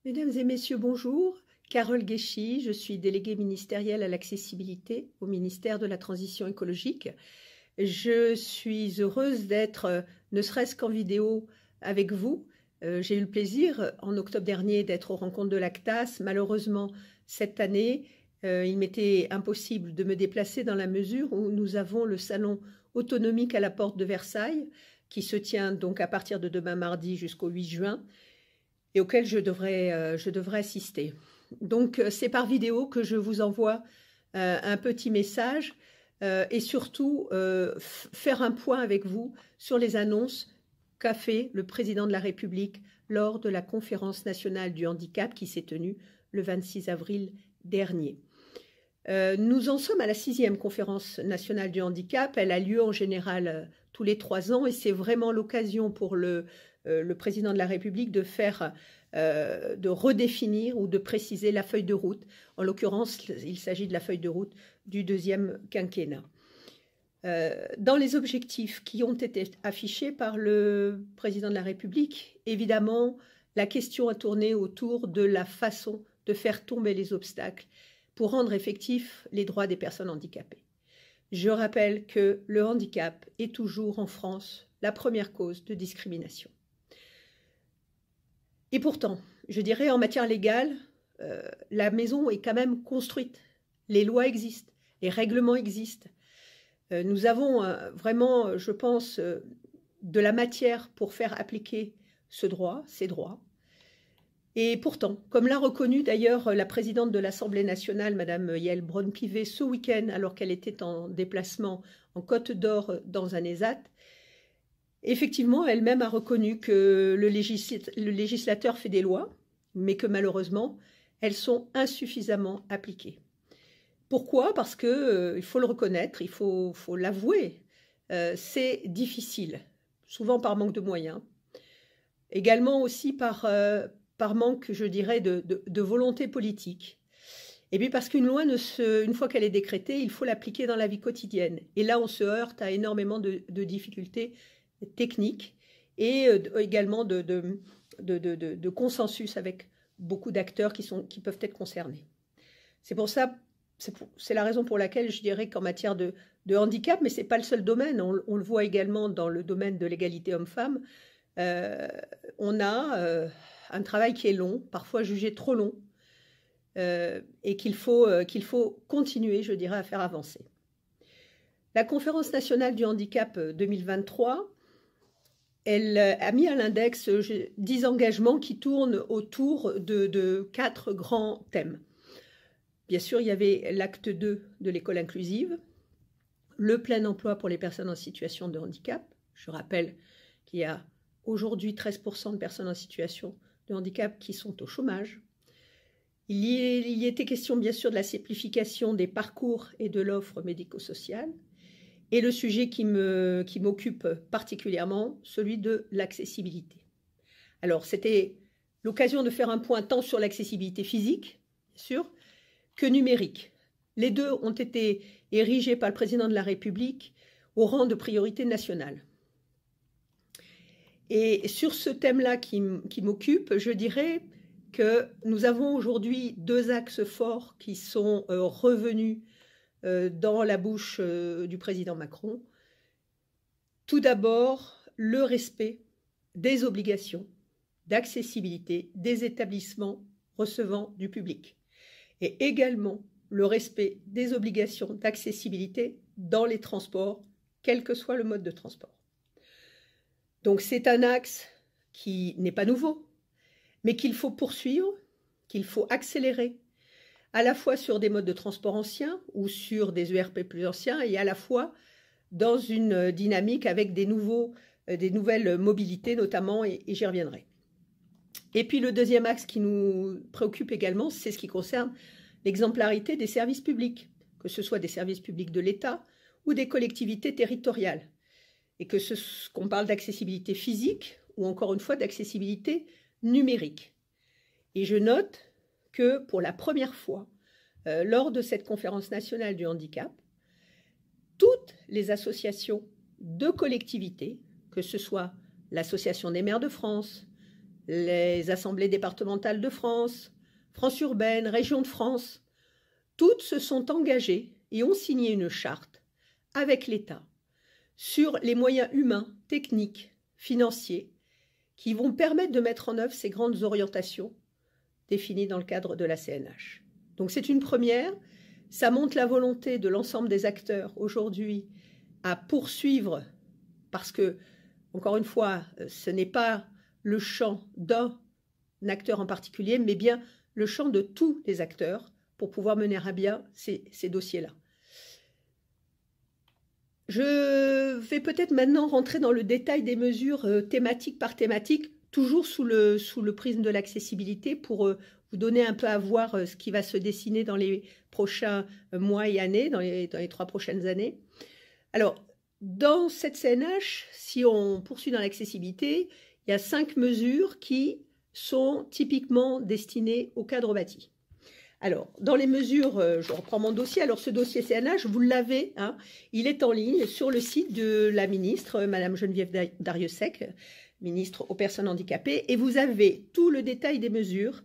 Mesdames et messieurs, bonjour. Carole Guéchy, je suis déléguée ministérielle à l'accessibilité au ministère de la Transition écologique. Je suis heureuse d'être, ne serait-ce qu'en vidéo, avec vous. J'ai eu le plaisir, en octobre dernier, d'être aux rencontres de l'ACTAS. Malheureusement, cette année, il m'était impossible de me déplacer dans la mesure où nous avons le salon autonomique à la porte de Versailles, qui se tient donc à partir de demain mardi jusqu'au 8 juin, et auquel je devrais assister. Donc, c'est par vidéo que je vous envoie un petit message et surtout faire un point avec vous sur les annonces qu'a fait le président de la République lors de la conférence nationale du handicap qui s'est tenue le 26 avril dernier. Nous en sommes à la 6e conférence nationale du handicap. Elle a lieu en général tous les 3 ans et c'est vraiment l'occasion pour le président de la République de de redéfinir ou de préciser la feuille de route. En l'occurrence, il s'agit de la feuille de route du 2e quinquennat. Dans les objectifs qui ont été affichés par le président de la République, évidemment, la question a tourné autour de la façon de faire tomber les obstacles pour rendre effectifs les droits des personnes handicapées. Je rappelle que le handicap est toujours en France la première cause de discrimination. Et pourtant, je dirais en matière légale, la maison est quand même construite. Les lois existent, les règlements existent. Nous avons vraiment, je pense, de la matière pour faire appliquer ce droit, ces droits. Et pourtant, comme l'a reconnu d'ailleurs la présidente de l'Assemblée nationale, Madame Yaël Braun-Pivet, ce week-end, alors qu'elle était en déplacement en Côte d'Or dans un ESAT, effectivement, elle-même a reconnu que le législateur fait des lois, mais que malheureusement, elles sont insuffisamment appliquées. Pourquoi? Parce que, il faut le reconnaître, il faut l'avouer, c'est difficile, souvent par manque de moyens, également aussi par manque, je dirais, de volonté politique. Et puis parce qu'une loi, une fois qu'elle est décrétée, il faut l'appliquer dans la vie quotidienne. Et là, on se heurte à énormément de difficultés techniques et également de consensus avec beaucoup d'acteurs qui peuvent être concernés. C'est pour ça, c'est la raison pour laquelle je dirais qu'en matière de handicap, mais ce n'est pas le seul domaine, on le voit également dans le domaine de l'égalité homme-femme, on a un travail qui est long, parfois jugé trop long, et qu'il faut continuer, je dirais, à faire avancer. La Conférence nationale du handicap 2023, elle a mis à l'index 10 engagements qui tournent autour de 4 grands thèmes. Bien sûr, il y avait l'acte 2 de l'école inclusive, le plein emploi pour les personnes en situation de handicap. Je rappelle qu'il y a aujourd'hui 13% de personnes en situation de handicap qui sont au chômage. Il y était question bien sûr de la simplification des parcours et de l'offre médico-sociale. Et le sujet qui m'occupe particulièrement, celui de l'accessibilité. Alors, c'était l'occasion de faire un point tant sur l'accessibilité physique, bien sûr, que numérique. Les deux ont été érigés par le président de la République au rang de priorité nationale. Et sur ce thème-là qui m'occupe, je dirais que nous avons aujourd'hui 2 axes forts qui sont revenus dans la bouche du président Macron. Tout d'abord, le respect des obligations d'accessibilité des établissements recevant du public et également le respect des obligations d'accessibilité dans les transports, quel que soit le mode de transport. Donc c'est un axe qui n'est pas nouveau, mais qu'il faut poursuivre, qu'il faut accélérer, à la fois sur des modes de transport anciens ou sur des ERP plus anciens et à la fois dans une dynamique avec des nouvelles mobilités notamment, et j'y reviendrai. Et puis le deuxième axe qui nous préoccupe également, c'est ce qui concerne l'exemplarité des services publics, que ce soit des services publics de l'État ou des collectivités territoriales, et qu'on parle d'accessibilité physique ou encore une fois d'accessibilité numérique. Et je note que pour la première fois, lors de cette conférence nationale du handicap, toutes les associations de collectivités, que ce soit l'Association des maires de France, les assemblées départementales de France, France urbaine, Région de France, toutes se sont engagées et ont signé une charte avec l'État sur les moyens humains, techniques, financiers, qui vont permettre de mettre en œuvre ces grandes orientations définies dans le cadre de la CNH. Donc c'est une première, ça montre la volonté de l'ensemble des acteurs aujourd'hui à poursuivre, parce que, encore une fois, ce n'est pas le champ d'un acteur en particulier, mais bien le champ de tous les acteurs pour pouvoir mener à bien ces dossiers-là. Je vais peut-être maintenant rentrer dans le détail des mesures thématique par thématique, toujours sous le prisme de l'accessibilité, pour vous donner un peu à voir ce qui va se dessiner dans les prochains mois et années, dans les 3 prochaines années. Alors, dans cette CNH, si on poursuit dans l'accessibilité, il y a 5 mesures qui sont typiquement destinées au cadre bâti. Alors, dans les mesures, je reprends mon dossier. Alors, ce dossier CNH, vous l'avez, hein, il est en ligne sur le site de la ministre, Madame Geneviève Darrieussecq, ministre aux personnes handicapées, et vous avez tout le détail des mesures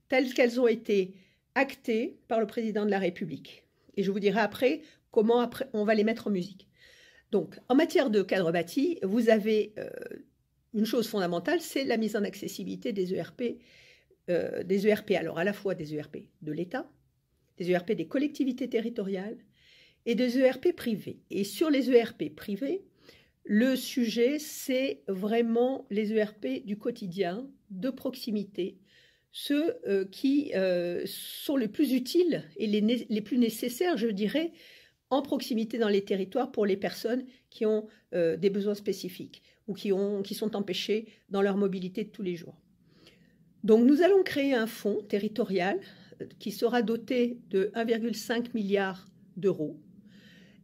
telles qu'elles ont été actées par le président de la République. Et je vous dirai après comment on va les mettre en musique. Donc, en matière de cadre bâti, vous avez une chose fondamentale, c'est la mise en accessibilité des ERP. Alors à la fois des ERP de l'État, des ERP des collectivités territoriales et des ERP privés. Et sur les ERP privés, le sujet, c'est vraiment les ERP du quotidien, de proximité, ceux qui sont les plus utiles et les plus nécessaires, je dirais, en proximité dans les territoires pour les personnes qui ont des besoins spécifiques ou qui sont empêchées dans leur mobilité de tous les jours. Donc nous allons créer un fonds territorial qui sera doté de 1,5 milliard d'euros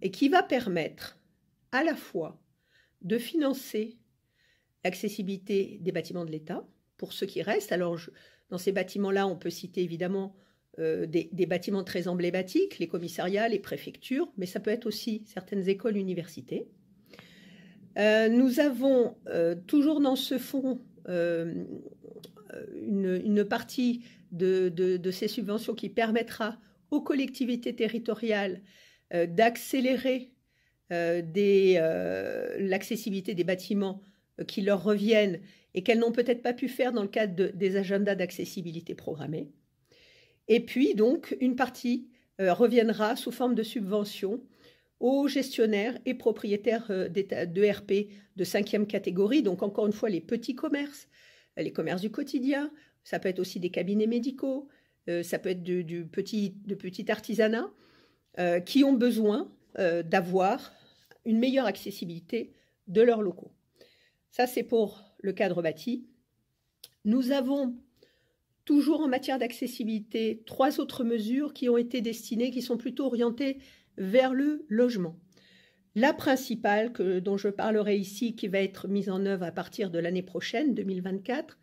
et qui va permettre à la fois de financer l'accessibilité des bâtiments de l'État pour ceux qui restent. Alors dans ces bâtiments-là, on peut citer évidemment des bâtiments très emblématiques, les commissariats, les préfectures, mais ça peut être aussi certaines écoles, universités. Nous avons toujours dans ce fonds une partie de ces subventions qui permettra aux collectivités territoriales d'accélérer l'accessibilité des bâtiments qui leur reviennent et qu'elles n'ont peut-être pas pu faire dans le cadre des agendas d'accessibilité programmés. Et puis, donc, une partie reviendra sous forme de subvention aux gestionnaires et propriétaires d'ERP de 5e catégorie, donc encore une fois les petits commerces, les commerces du quotidien, ça peut être aussi des cabinets médicaux, ça peut être de petit artisanat, qui ont besoin d'avoir une meilleure accessibilité de leurs locaux. Ça, c'est pour le cadre bâti. Nous avons toujours en matière d'accessibilité 3 autres mesures qui ont été destinées, qui sont plutôt orientées vers le logement. La principale dont je parlerai ici, qui va être mise en œuvre à partir de l'année prochaine, 2024,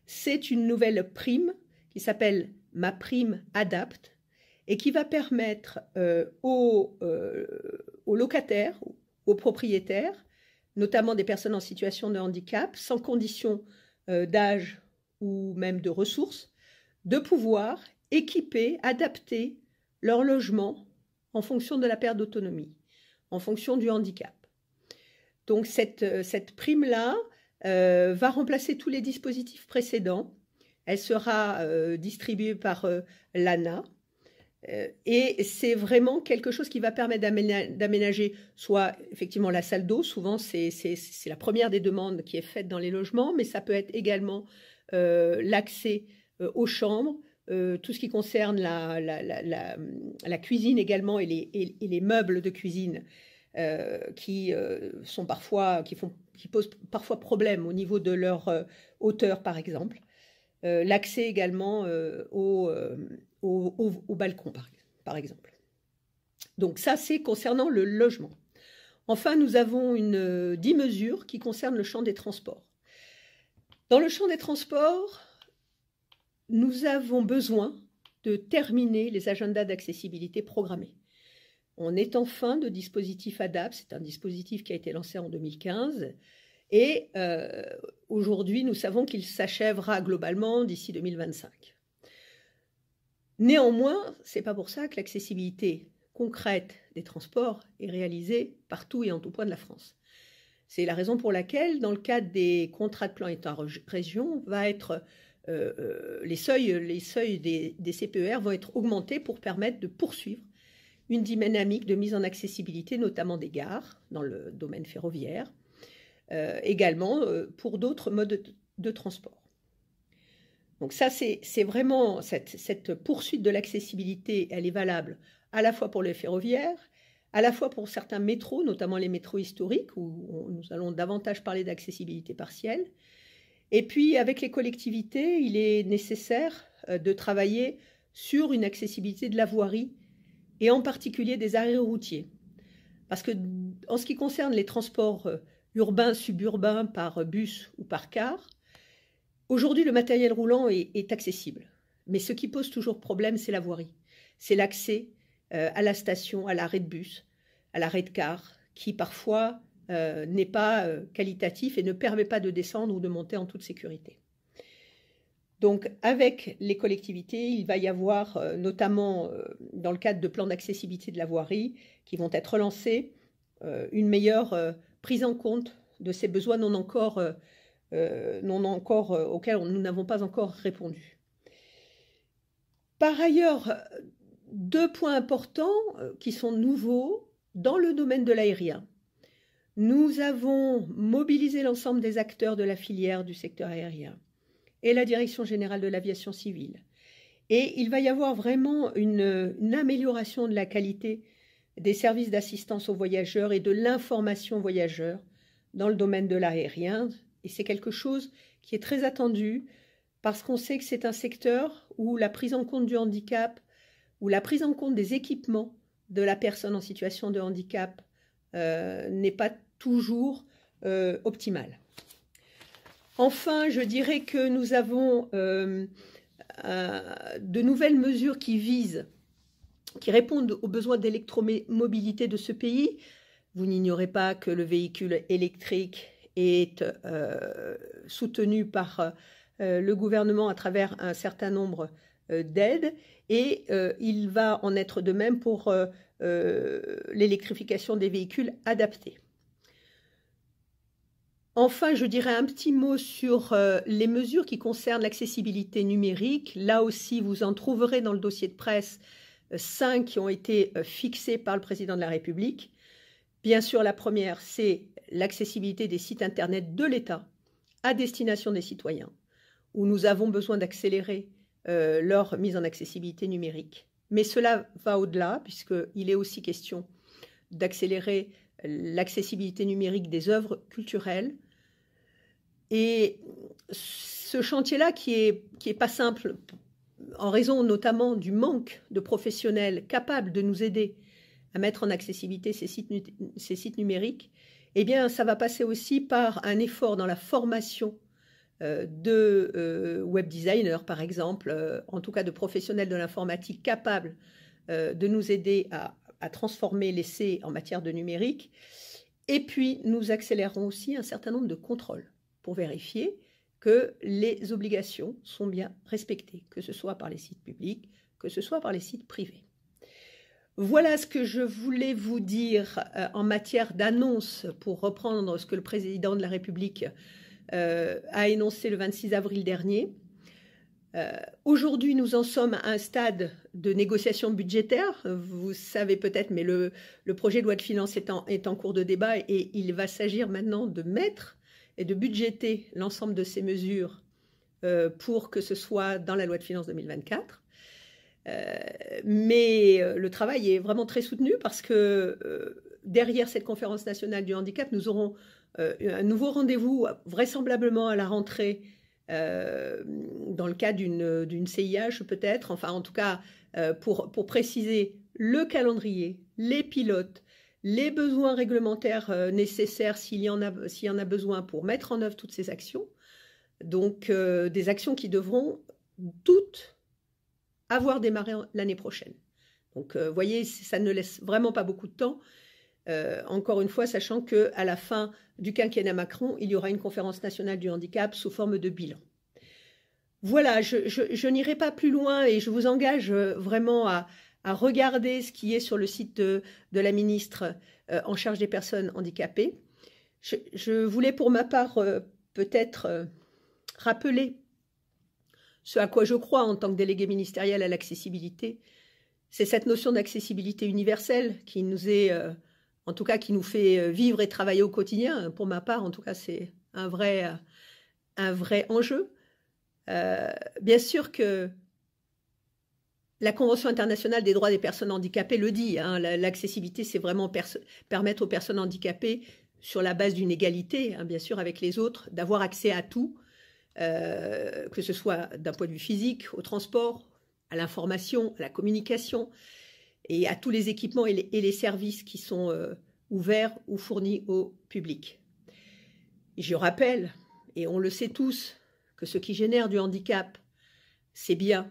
c'est une nouvelle prime qui s'appelle MaPrimeAdapt et qui va permettre aux locataires, aux propriétaires, notamment des personnes en situation de handicap, sans condition d'âge ou même de ressources, de pouvoir équiper, adapter leur logement en fonction de la perte d'autonomie, en fonction du handicap. Donc cette prime-là va remplacer tous les dispositifs précédents. Elle sera distribuée par l'ANA et c'est vraiment quelque chose qui va permettre d'aménager soit effectivement la salle d'eau, souvent c'est la première des demandes qui est faite dans les logements, mais ça peut être également l'accès aux chambres, tout ce qui concerne la cuisine également et les meubles de cuisine qui posent parfois problème au niveau de leur hauteur, par exemple. L'accès également au balcon, par exemple. Donc ça, c'est concernant le logement. Enfin, nous avons 10 mesures qui concernent le champ des transports. Dans le champ des transports, nous avons besoin de terminer les agendas d'accessibilité programmés. On est en fin de dispositif ADAPT, c'est un dispositif qui a été lancé en 2015 et aujourd'hui, nous savons qu'il s'achèvera globalement d'ici 2025. Néanmoins, ce n'est pas pour ça que l'accessibilité concrète des transports est réalisée partout et en tout point de la France. C'est la raison pour laquelle, dans le cadre des contrats de plan État-région, les seuils des CPER vont être augmentés pour permettre de poursuivre une dynamique de mise en accessibilité, notamment des gares, dans le domaine ferroviaire, également pour d'autres modes de transport. Donc ça, c'est vraiment cette poursuite de l'accessibilité, elle est valable à la fois pour les ferroviaires, à la fois pour certains métros, notamment les métros historiques, où nous allons davantage parler d'accessibilité partielle. Et puis, avec les collectivités, il est nécessaire de travailler sur une accessibilité de la voirie, et en particulier des arrêts routiers. Parce que, en ce qui concerne les transports urbains, suburbains, par bus ou par car, aujourd'hui, le matériel roulant est accessible. Mais ce qui pose toujours problème, c'est la voirie. C'est l'accès à la station, à l'arrêt de bus, à l'arrêt de car, qui parfois n'est pas qualitatif et ne permet pas de descendre ou de monter en toute sécurité. Donc, avec les collectivités, il va y avoir, notamment dans le cadre de plans d'accessibilité de la voirie, qui vont être lancés, une meilleure prise en compte de ces besoins auxquels nous n'avons pas encore répondu. Par ailleurs, deux points importants qui sont nouveaux dans le domaine de l'aérien. Nous avons mobilisé l'ensemble des acteurs de la filière du secteur aérien et la Direction générale de l'aviation civile. Et il va y avoir vraiment une amélioration de la qualité des services d'assistance aux voyageurs et de l'information aux voyageurs dans le domaine de l'aérien. Et c'est quelque chose qui est très attendu parce qu'on sait que c'est un secteur où la prise en compte du handicap, où la prise en compte des équipements de la personne en situation de handicap n'est pas toujours optimale. Enfin, je dirais que nous avons de nouvelles mesures qui répondent aux besoins d'électromobilité de ce pays. Vous n'ignorez pas que le véhicule électrique est soutenu par le gouvernement à travers un certain nombre d'aides et il va en être de même pour l'électrification des véhicules adaptés. Enfin, je dirais un petit mot sur les mesures qui concernent l'accessibilité numérique. Là aussi, vous en trouverez dans le dossier de presse 5 qui ont été fixées par le président de la République. Bien sûr, la première, c'est l'accessibilité des sites Internet de l'État à destination des citoyens, où nous avons besoin d'accélérer leur mise en accessibilité numérique. Mais cela va au-delà, puisqu'il est aussi question d'accélérer l'accessibilité numérique des œuvres culturelles. Et ce chantier-là, qui est pas simple, en raison notamment du manque de professionnels capables de nous aider à mettre en accessibilité ces sites numériques, eh bien, ça va passer aussi par un effort dans la formation de web designers, par exemple, en tout cas de professionnels de l'informatique capables de nous aider à transformer l'essai en matière de numérique. Et puis, nous accélérons aussi un certain nombre de contrôles pour vérifier que les obligations sont bien respectées, que ce soit par les sites publics, que ce soit par les sites privés. Voilà ce que je voulais vous dire en matière d'annonce, pour reprendre ce que le président de la République a énoncé le 26 avril dernier. Aujourd'hui, nous en sommes à un stade de négociation budgétaire. Vous savez peut-être, mais le projet de loi de finances est en cours de débat et il va s'agir maintenant de mettre et de budgéter l'ensemble de ces mesures pour que ce soit dans la loi de finances 2024. Mais le travail est vraiment très soutenu parce que derrière cette conférence nationale du handicap, nous aurons un nouveau rendez-vous vraisemblablement à la rentrée dans le cadre d'une CIH peut-être, enfin en tout cas pour préciser le calendrier, les pilotes, les besoins réglementaires nécessaires s'il y en a besoin pour mettre en œuvre toutes ces actions. Donc des actions qui devront toutes avoir démarré l'année prochaine. Donc vous voyez, ça ne laisse vraiment pas beaucoup de temps. Encore une fois, sachant qu'à la fin du quinquennat Macron, il y aura une conférence nationale du handicap sous forme de bilan. Voilà, je n'irai pas plus loin et je vous engage vraiment à regarder ce qui est sur le site de la ministre en charge des personnes handicapées. Je voulais pour ma part peut-être rappeler ce à quoi je crois en tant que délégué ministériel à l'accessibilité. C'est cette notion d'accessibilité universelle qui nous est, en tout cas, qui nous fait vivre et travailler au quotidien. Pour ma part, en tout cas, c'est un vrai enjeu. Bien sûr que la Convention internationale des droits des personnes handicapées le dit, hein, l'accessibilité, c'est vraiment permettre aux personnes handicapées, sur la base d'une égalité, hein, bien sûr, avec les autres, d'avoir accès à tout, que ce soit d'un point de vue physique, au transport, à l'information, à la communication, et à tous les équipements et les services qui sont ouverts ou fournis au public. Et je rappelle, et on le sait tous, que ce qui génère du handicap, c'est bien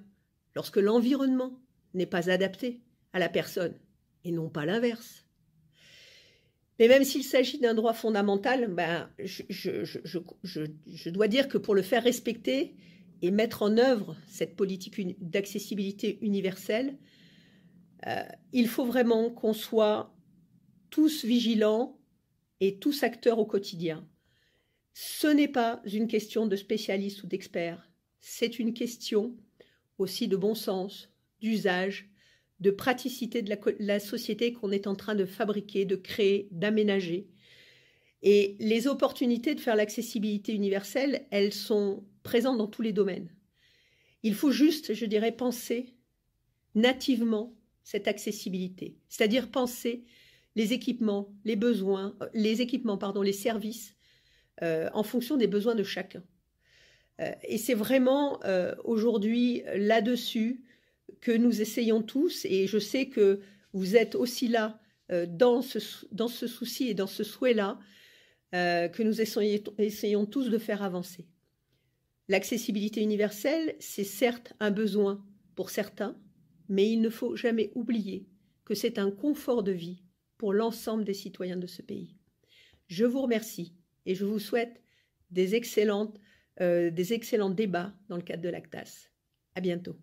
lorsque l'environnement n'est pas adapté à la personne, et non pas l'inverse. Mais même s'il s'agit d'un droit fondamental, ben, je dois dire que pour le faire respecter et mettre en œuvre cette politique d'accessibilité universelle, il faut vraiment qu'on soit tous vigilants et tous acteurs au quotidien. Ce n'est pas une question de spécialistes ou d'experts, c'est une question aussi de bon sens, d'usage, de praticité de la société qu'on est en train de fabriquer, de créer, d'aménager. Et les opportunités de faire l'accessibilité universelle, elles sont présentes dans tous les domaines. Il faut juste, je dirais, penser nativement cette accessibilité, c'est-à-dire penser les équipements, les besoins, les services, en fonction des besoins de chacun. Et c'est vraiment aujourd'hui là-dessus que nous essayons tous, et je sais que vous êtes aussi là dans ce souci et dans ce souhait-là, que nous essayons tous de faire avancer. L'accessibilité universelle, c'est certes un besoin pour certains, mais il ne faut jamais oublier que c'est un confort de vie pour l'ensemble des citoyens de ce pays. Je vous remercie et je vous souhaite des excellents débats dans le cadre de l'ACTAS. À bientôt.